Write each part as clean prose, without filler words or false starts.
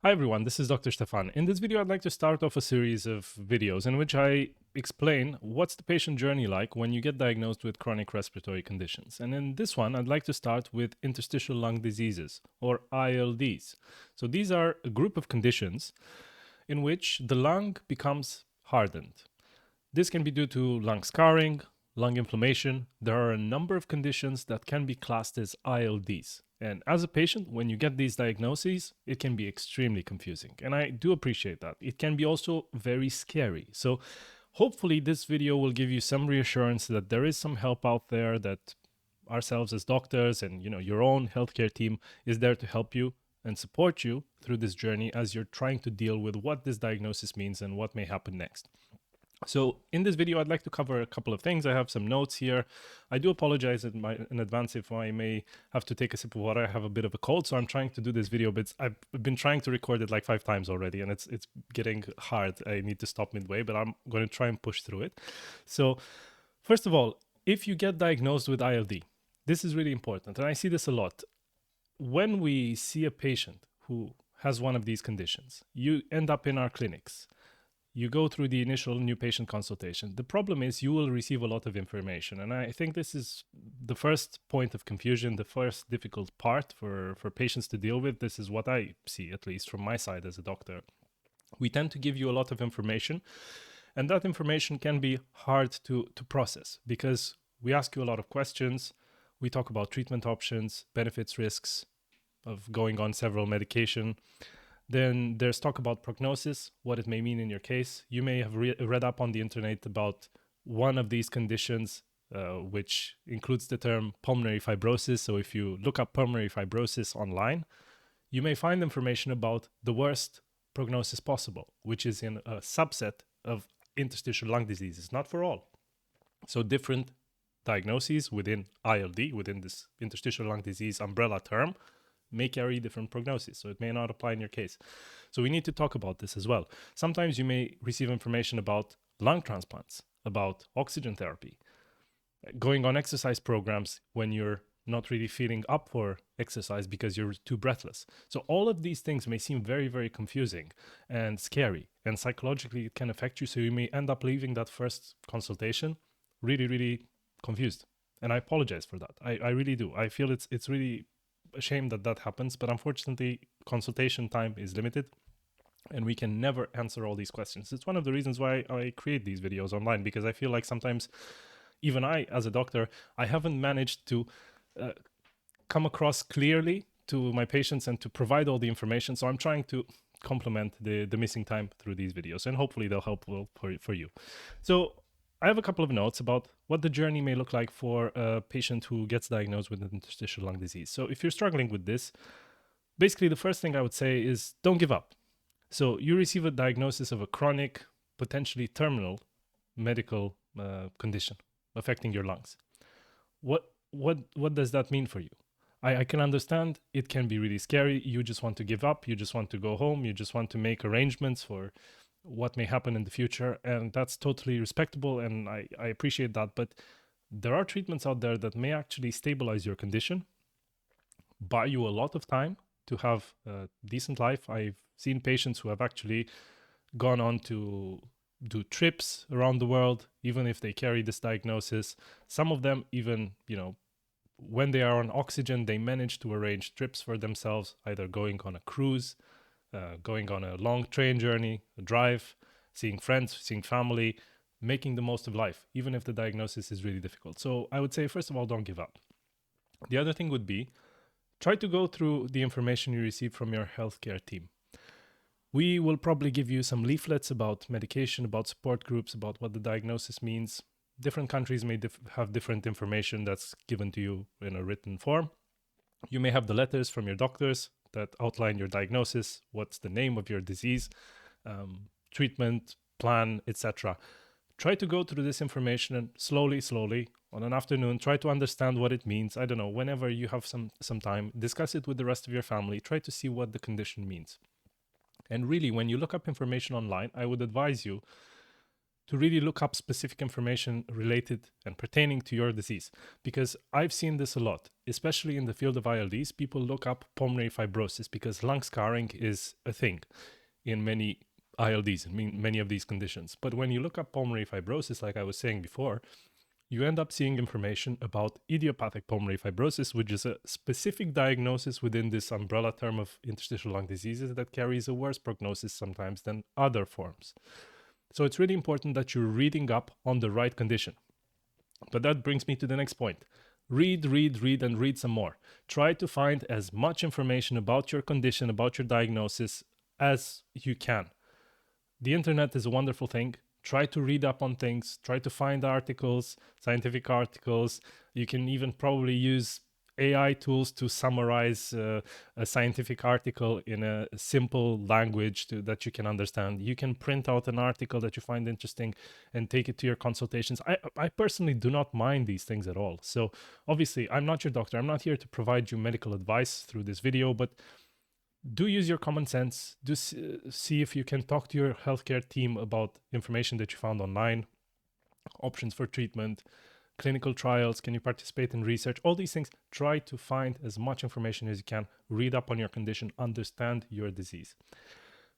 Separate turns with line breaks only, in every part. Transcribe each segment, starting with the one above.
Hi everyone, this is Dr. Stefan. In this video, I'd like to start off a series of videos in which I explain what's the patient journey like when you get diagnosed with chronic respiratory conditions. And in this one, I'd like to start with interstitial lung diseases, or ILDs. So these are a group of conditions in which the lung becomes hardened. This can be due to lung scarring, lung inflammation. There are a number of conditions that can be classed as ILDs. And as a patient, when you get these diagnoses, it can be extremely confusing. And I do appreciate that. It can be also very scary. So hopefully this video will give you some reassurance that there is some help out there, that ourselves as doctors and your own healthcare team is there to help you and support you through this journey as you're trying to deal with what this diagnosis means and what may happen next. So in this video, I'd like to cover a couple of things. I have some notes here. I do apologize in advance if I may have to take a sip of water. I have a bit of a cold, so I'm trying to do this video, but I've been trying to record it like 5 times already, and it's getting hard. I need to stop midway, but I'm going to try and push through it. So first of all, if you get diagnosed with ILD, this is really important, and I see this a lot. When we see a patient who has one of these conditions, you end up in our clinics. You go through the initial new patient consultation. The problem is you will receive a lot of information. And I think this is the first point of confusion, the first difficult part for patients to deal with. This is what I see, at least from my side as a doctor. We tend to give you a lot of information, and that information can be hard to process because we ask you a lot of questions. We talk about treatment options, benefits, risks of going on several medication. Then there's talk about prognosis, what it may mean in your case. You may have read up on the internet about one of these conditions, which includes the term pulmonary fibrosis. So if you look up pulmonary fibrosis online, you may find information about the worst prognosis possible, which is in a subset of interstitial lung diseases, not for all. So different diagnoses within ILD, within this interstitial lung disease umbrella term, may carry different prognosis, so it may not apply in your case. So we need to talk about this as well. Sometimes you may receive information about lung transplants, about oxygen therapy, going on exercise programs when you're not really feeling up for exercise because you're too breathless. So all of these things may seem very, very confusing and scary, and psychologically it can affect you, so you may end up leaving that first consultation really, really confused. And I apologize for that. I really do. I feel it's really a shame that happens, but unfortunately consultation time is limited and we can never answer all these questions. It's one of the reasons why I create these videos online, because I feel like sometimes even I, as a doctor, I haven't managed to come across clearly to my patients and to provide all the information. So I'm trying to complement the missing time through these videos, and hopefully they'll help for you. So I have a couple of notes about what the journey may look like for a patient who gets diagnosed with an interstitial lung disease. So if you're struggling with this, basically the first thing I would say is don't give up. So you receive a diagnosis of a chronic, potentially terminal medical condition affecting your lungs. What does that mean for you? I can understand it can be really scary. You just want to give up. You just want to go home. You just want to make arrangements for what may happen in the future, and that's totally respectable, and I appreciate that. But there are treatments out there that may actually stabilize your condition, buy you a lot of time to have a decent life. I've seen patients who have actually gone on to do trips around the world, even if they carry this diagnosis. Some of them even, when they are on oxygen, they manage to arrange trips for themselves, either going on a cruise, going on a long train journey, a drive, seeing friends, seeing family, making the most of life, even if the diagnosis is really difficult. So I would say, first of all, don't give up. The other thing would be, try to go through the information you receive from your healthcare team. We will probably give you some leaflets about medication, about support groups, about what the diagnosis means. Different countries may have different information that's given to you in a written form. You may have the letters from your doctors that outline your diagnosis, what's the name of your disease, treatment plan, etc. Try to go through this information and slowly, on an afternoon, try to understand what it means. I don't know, whenever you have some time, discuss it with the rest of your family. Try to see what the condition means. And really, when you look up information online, I would advise you to really look up specific information related and pertaining to your disease. Because I've seen this a lot, especially in the field of ILDs. People look up pulmonary fibrosis because lung scarring is a thing in many ILDs, many of these conditions. But when you look up pulmonary fibrosis, like I was saying before, you end up seeing information about idiopathic pulmonary fibrosis, which is a specific diagnosis within this umbrella term of interstitial lung diseases that carries a worse prognosis sometimes than other forms. So it's really important that you're reading up on the right condition. But that brings me to the next point. Read, and read some more. Try to find as much information about your condition, about your diagnosis as you can. The internet is a wonderful thing. Try to read up on things. Try to find articles, scientific articles. You can even probably use AI tools to summarize a scientific article in a simple language that you can understand. You can print out an article that you find interesting and take it to your consultations. I personally do not mind these things at all. So obviously, I'm not your doctor. I'm not here to provide you medical advice through this video, but do use your common sense. Do see if you can talk to your healthcare team about information that you found online, options for treatment, clinical trials, can you participate in research, all these things. Try to find as much information as you can, read up on your condition, understand your disease.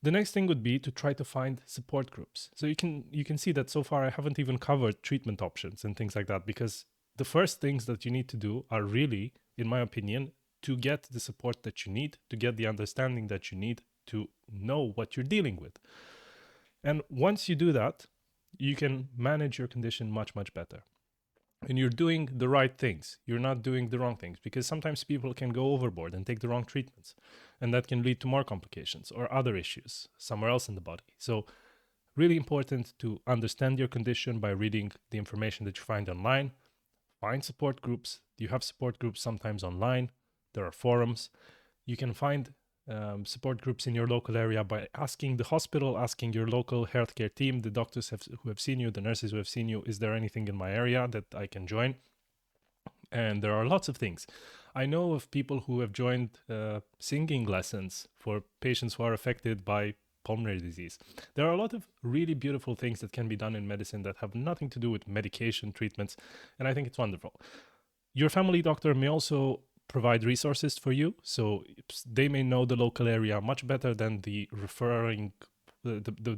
The next thing would be to try to find support groups. So you can see that so far I haven't even covered treatment options and things like that, because the first things that you need to do are really, in my opinion, to get the support that you need, to get the understanding that you need to know what you're dealing with. And once you do that, you can manage your condition much, much better. And you're doing the right things. You're not doing the wrong things, because sometimes people can go overboard and take the wrong treatments, and that can lead to more complications or other issues somewhere else in the body. So really important to understand your condition by reading the information that you find online. Find support groups. You have support groups sometimes online. There are forums. You can find support groups in your local area by asking the hospital, asking your local healthcare team, the doctors who have seen you, the nurses who have seen you, is there anything in my area that I can join? And there are lots of things. I know of people who have joined singing lessons for patients who are affected by pulmonary disease. There are a lot of really beautiful things that can be done in medicine that have nothing to do with medication treatments, and I think it's wonderful. Your family doctor may also provide resources for you, so they may know the local area much better than the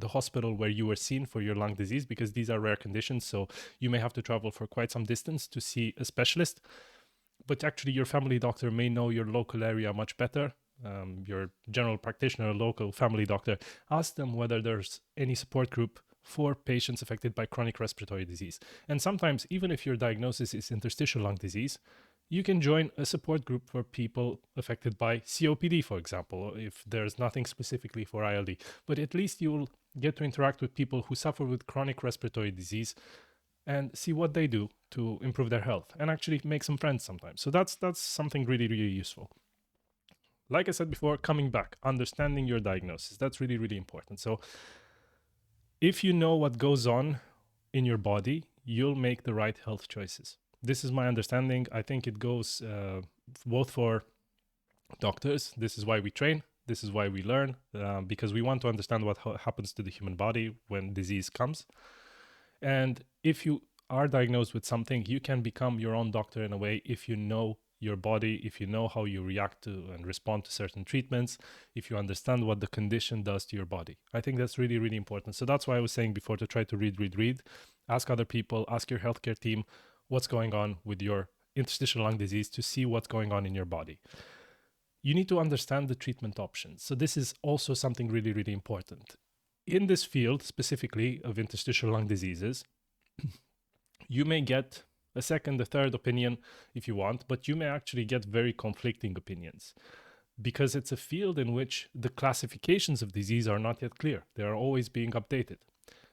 hospital where you were seen for your lung disease, because these are rare conditions, so you may have to travel for quite some distance to see a specialist. But actually your family doctor may know your local area much better. Your general practitioner, local family doctor, ask them whether there's any support group for patients affected by chronic respiratory disease. And sometimes, even if your diagnosis is interstitial lung disease, you can join a support group for people affected by COPD, for example, if there's nothing specifically for ILD. But at least you'll get to interact with people who suffer with chronic respiratory disease and see what they do to improve their health, and actually make some friends sometimes. So that's something really, really useful. Like I said before, coming back, understanding your diagnosis, that's really, really important. So if you know what goes on in your body, you'll make the right health choices. This is my understanding. I think it goes both for doctors. This is why we train. This is why we learn, because we want to understand what happens to the human body when disease comes. And if you are diagnosed with something, you can become your own doctor in a way if you know your body, if you know how you react to and respond to certain treatments, if you understand what the condition does to your body. I think that's really, really important. So that's why I was saying before to try to read, ask other people, ask your healthcare team what's going on with your interstitial lung disease to see what's going on in your body. You need to understand the treatment options. So this is also something really, really important. In this field, specifically of interstitial lung diseases, you may get a second, a third opinion if you want, but you may actually get very conflicting opinions, because it's a field in which the classifications of disease are not yet clear. They are always being updated.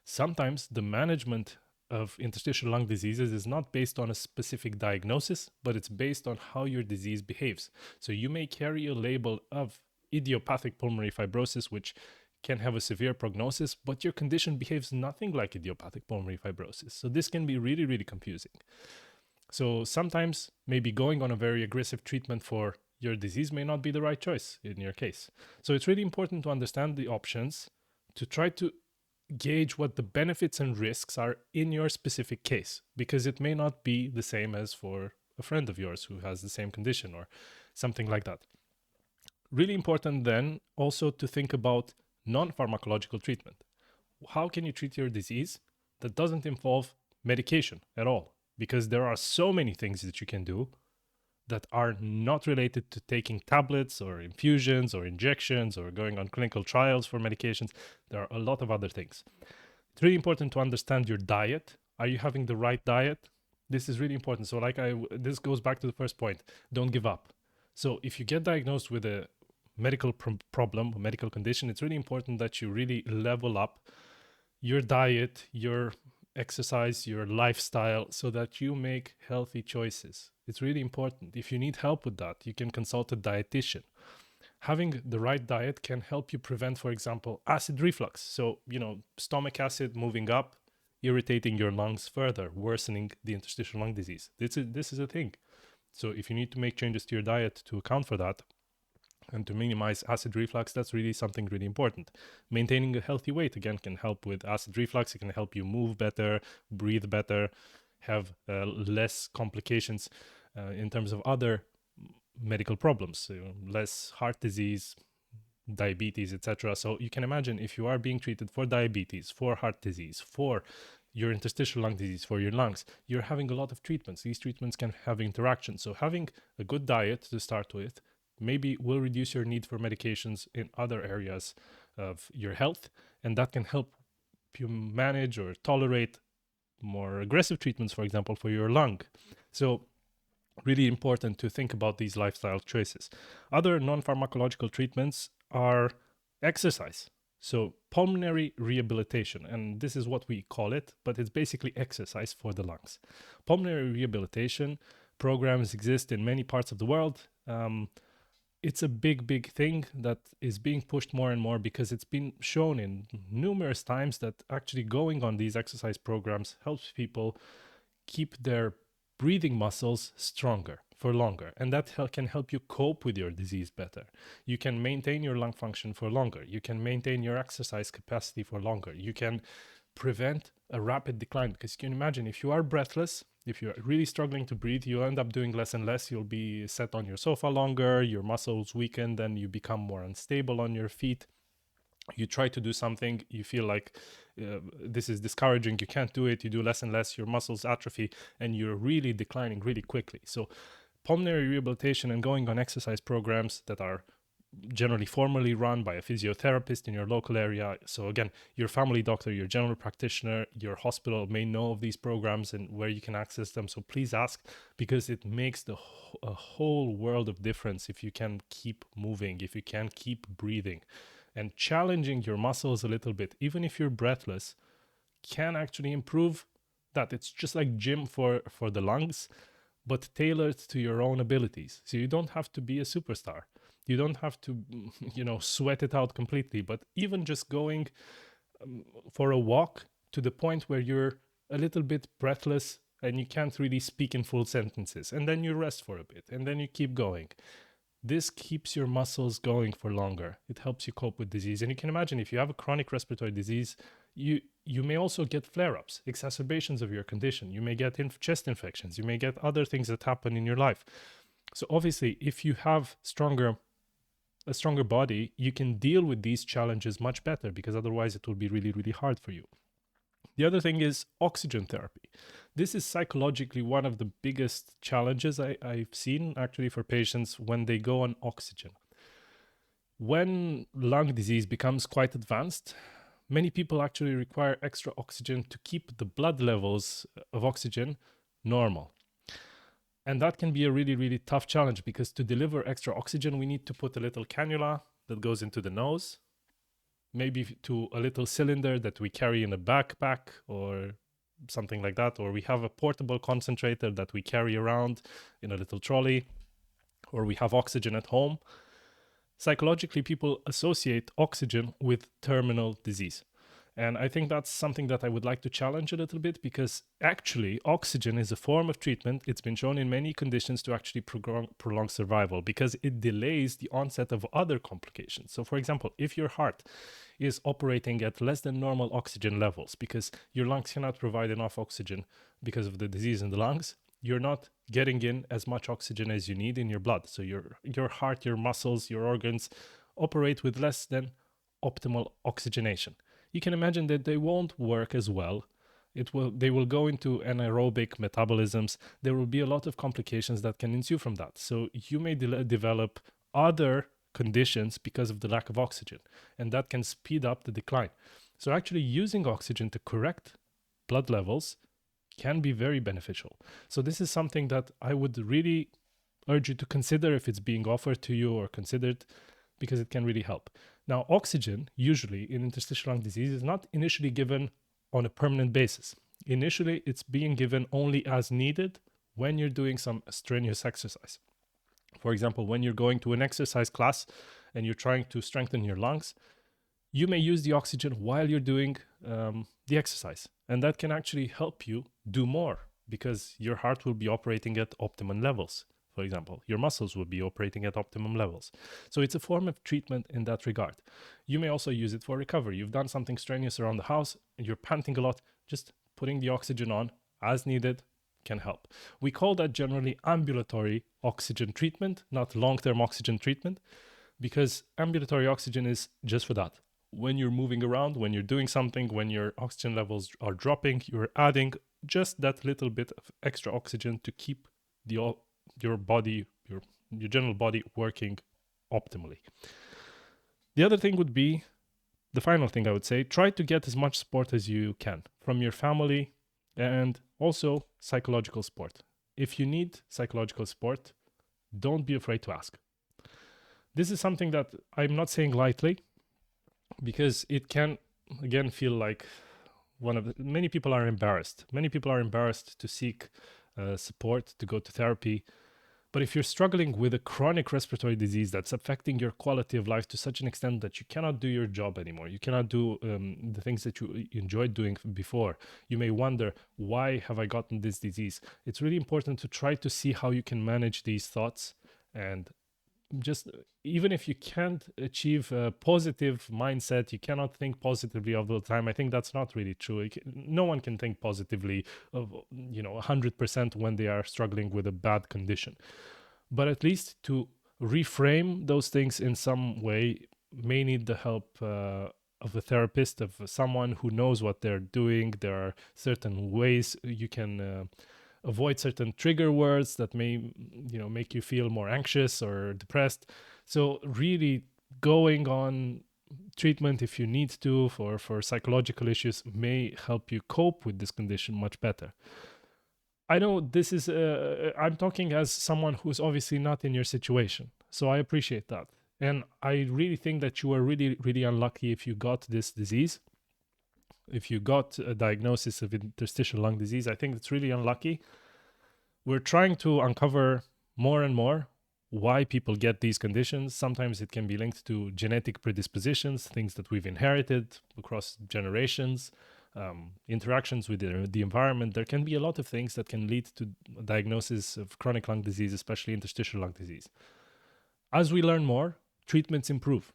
Sometimes the management of interstitial lung diseases is not based on a specific diagnosis, but it's based on how your disease behaves. So you may carry a label of idiopathic pulmonary fibrosis, which can have a severe prognosis, but your condition behaves nothing like idiopathic pulmonary fibrosis. So this can be really, really confusing. So sometimes maybe going on a very aggressive treatment for your disease may not be the right choice in your case. So it's really important to understand the options, to try to gauge what the benefits and risks are in your specific case, because it may not be the same as for a friend of yours who has the same condition or something like that. Really important then also to think about non-pharmacological treatment. How can you treat your disease that doesn't involve medication at all? Because there are so many things that you can do that are not related to taking tablets or infusions or injections or going on clinical trials for medications. There are a lot of other things. It's really important to understand your diet. Are you having the right diet? This is really important. So this goes back to the first point. Don't give up. So if you get diagnosed with a medical problem, a medical condition, it's really important that you really level up your diet, your exercise, your lifestyle, so that you make healthy choices. It's really important. If you need help with that, you can consult a dietitian. Having the right diet can help you prevent, for example, acid reflux. So, stomach acid moving up, irritating your lungs further, worsening the interstitial lung disease. This is a thing. So if you need to make changes to your diet to account for that and to minimize acid reflux, that's really something really important. Maintaining a healthy weight, again, can help with acid reflux. It can help you move better, breathe better, have less complications in terms of other medical problems, less heart disease, diabetes, etc. So you can imagine if you are being treated for diabetes, for heart disease, for your interstitial lung disease, for your lungs, you're having a lot of treatments. These treatments can have interactions. So having a good diet to start with maybe will reduce your need for medications in other areas of your health, and that can help you manage or tolerate more aggressive treatments, for example, for your lung. So really important to think about these lifestyle choices. Other non-pharmacological treatments are exercise. So pulmonary rehabilitation, and this is what we call it, but it's basically exercise for the lungs. Pulmonary rehabilitation programs exist in many parts of the world. It's a big thing that is being pushed more and more because it's been shown in numerous times that actually going on these exercise programs helps people keep their breathing muscles stronger for longer, and that can help you cope with your disease better. You can maintain your lung function for longer. You can maintain your exercise capacity for longer. You can prevent a rapid decline, because you can imagine if you are breathless, if you're really struggling to breathe, you'll end up doing less and less. You'll be set on your sofa longer, your muscles weaken, then you become more unstable on your feet. You try to do something, you feel like this is discouraging, you can't do it, you do less and less, your muscles atrophy, and you're really declining really quickly. So pulmonary rehabilitation and going on exercise programs that are generally formally run by a physiotherapist in your local area. So again, your family doctor, your general practitioner, your hospital may know of these programs and where you can access them. So please ask, because it makes a whole world of difference if you can keep moving, if you can keep breathing. And challenging your muscles a little bit, even if you're breathless, can actually improve that. It's just like gym for the lungs, but tailored to your own abilities. So you don't have to be a superstar. You don't have to, sweat it out completely. But even just going for a walk to the point where you're a little bit breathless and you can't really speak in full sentences, and then you rest for a bit, and then you keep going. This keeps your muscles going for longer. It helps you cope with disease. And you can imagine if you have a chronic respiratory disease, you may also get flare-ups, exacerbations of your condition. You may get chest infections. You may get other things that happen in your life. So obviously, if you have a stronger body, you can deal with these challenges much better, because otherwise it will be really, really hard for you. The other thing is oxygen therapy. This is psychologically one of the biggest challenges I've seen actually for patients when they go on oxygen. When lung disease becomes quite advanced, many people actually require extra oxygen to keep the blood levels of oxygen normal. And that can be a really, really tough challenge, because to deliver extra oxygen, we need to put a little cannula that goes into the nose, maybe to a little cylinder that we carry in a backpack or something like that, or we have a portable concentrator that we carry around in a little trolley, or we have oxygen at home. Psychologically, people associate oxygen with terminal disease. And I think that's something that I would like to challenge a little bit, because actually oxygen is a form of treatment. It's been shown in many conditions to actually prolong survival, because it delays the onset of other complications. So for example, if your heart is operating at less than normal oxygen levels because your lungs cannot provide enough oxygen because of the disease in the lungs, you're not getting in as much oxygen as you need in your blood. So your heart, your muscles, your organs operate with less than optimal oxygenation. You can imagine that they won't work as well. They will go into anaerobic metabolisms. There will be a lot of complications that can ensue from that. So you may develop other conditions because of the lack of oxygen, and that can speed up the decline. So actually using oxygen to correct blood levels can be very beneficial. So this is something that I would really urge you to consider if it's being offered to you or considered, because it can really help. Now, oxygen, usually in interstitial lung disease, is not initially given on a permanent basis. Initially, it's being given only as needed when you're doing some strenuous exercise. For example, when you're going to an exercise class and you're trying to strengthen your lungs, you may use the oxygen while you're doing the exercise. And that can actually help you do more, because your heart will be operating at optimum levels. For example, your muscles will be operating at optimum levels. So it's a form of treatment in that regard. You may also use it for recovery. You've done something strenuous around the house and you're panting a lot. Just putting the oxygen on as needed can help. We call that generally ambulatory oxygen treatment, not long-term oxygen treatment, because ambulatory oxygen is just for that. When you're moving around, when you're doing something, when your oxygen levels are dropping, you're adding just that little bit of extra oxygen to keep your body, your general body working optimally. The other thing would be, the final thing I would say, try to get as much support as you can from your family, and also psychological support. If you need psychological support, don't be afraid to ask. This is something that I'm not saying lightly, because it can, again, feel like many people are embarrassed. Many people are embarrassed to seek support, to go to therapy. But if you're struggling with a chronic respiratory disease that's affecting your quality of life to such an extent that you cannot do your job anymore, you cannot do the things that you enjoyed doing before, you may wonder, why have I gotten this disease? It's really important to try to see how you can manage these thoughts, and just, even if you can't achieve a positive mindset, you cannot think positively all the time. I think that's not really true. No one can think positively of 100% when they are struggling with a bad condition. But at least to reframe those things in some way may need the help of a therapist, of someone who knows what they're doing. There are certain ways you can avoid certain trigger words that may make you feel more anxious or depressed. So really going on treatment, if you need to, for psychological issues, may help you cope with this condition much better. I know this is I'm talking as someone who's obviously not in your situation, so I appreciate that. And I really think that you are really, really unlucky if you got this disease. If you got a diagnosis of interstitial lung disease, I think it's really unlucky. We're trying to uncover more and more why people get these conditions. Sometimes it can be linked to genetic predispositions, things that we've inherited across generations, interactions with the environment. There can be a lot of things that can lead to diagnosis of chronic lung disease, especially interstitial lung disease. As we learn more, treatments improve.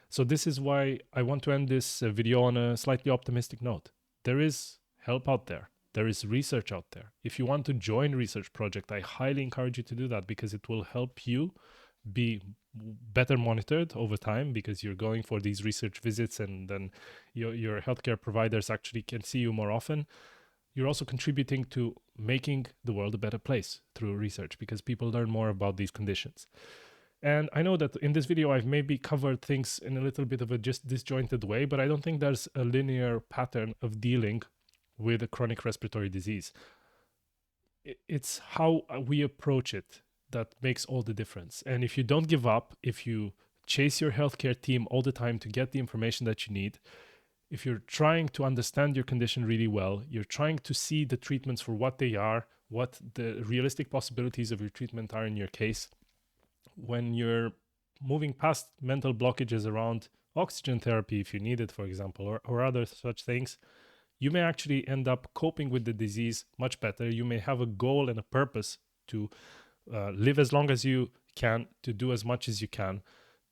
So this is why I want to end this video on a slightly optimistic note. There is help out there. There is research out there. If you want to join a research project, I highly encourage you to do that, because it will help you be better monitored over time, because you're going for these research visits, and then your healthcare providers actually can see you more often. You're also contributing to making the world a better place through research, because people learn more about these conditions. And I know that in this video, I've maybe covered things in a little bit of a just disjointed way, but I don't think there's a linear pattern of dealing with a chronic respiratory disease. It's how we approach it that makes all the difference. And if you don't give up, if you chase your healthcare team all the time to get the information that you need, if you're trying to understand your condition really well, you're trying to see the treatments for what they are, what the realistic possibilities of your treatment are in your case, when you're moving past mental blockages around, oxygen therapy if you need it, for example, or other such things, you may actually end up coping with the disease much better. You may have a goal and a purpose to live as long as you can, to do as much as you can,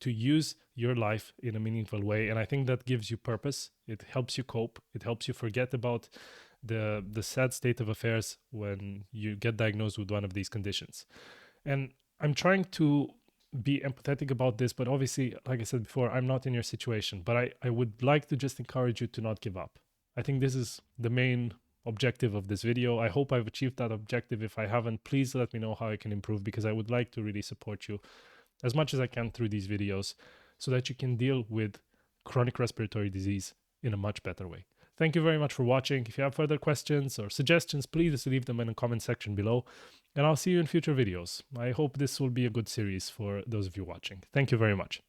to use your life in a meaningful way. And I think that gives you purpose. It helps you cope. It helps you forget about the sad state of affairs when you get diagnosed with one of these conditions. And I'm trying to be empathetic about this, but obviously, like I said before, I'm not in your situation. But I would like to just encourage you to not give up. I think this is the main objective of this video. I hope I've achieved that objective. If I haven't, please let me know how I can improve, because I would like to really support you as much as I can through these videos so that you can deal with chronic respiratory disease in a much better way. Thank you very much for watching. If you have further questions or suggestions, please leave them in the comment section below, and I'll see you in future videos. I hope this will be a good series for those of you watching. Thank you very much.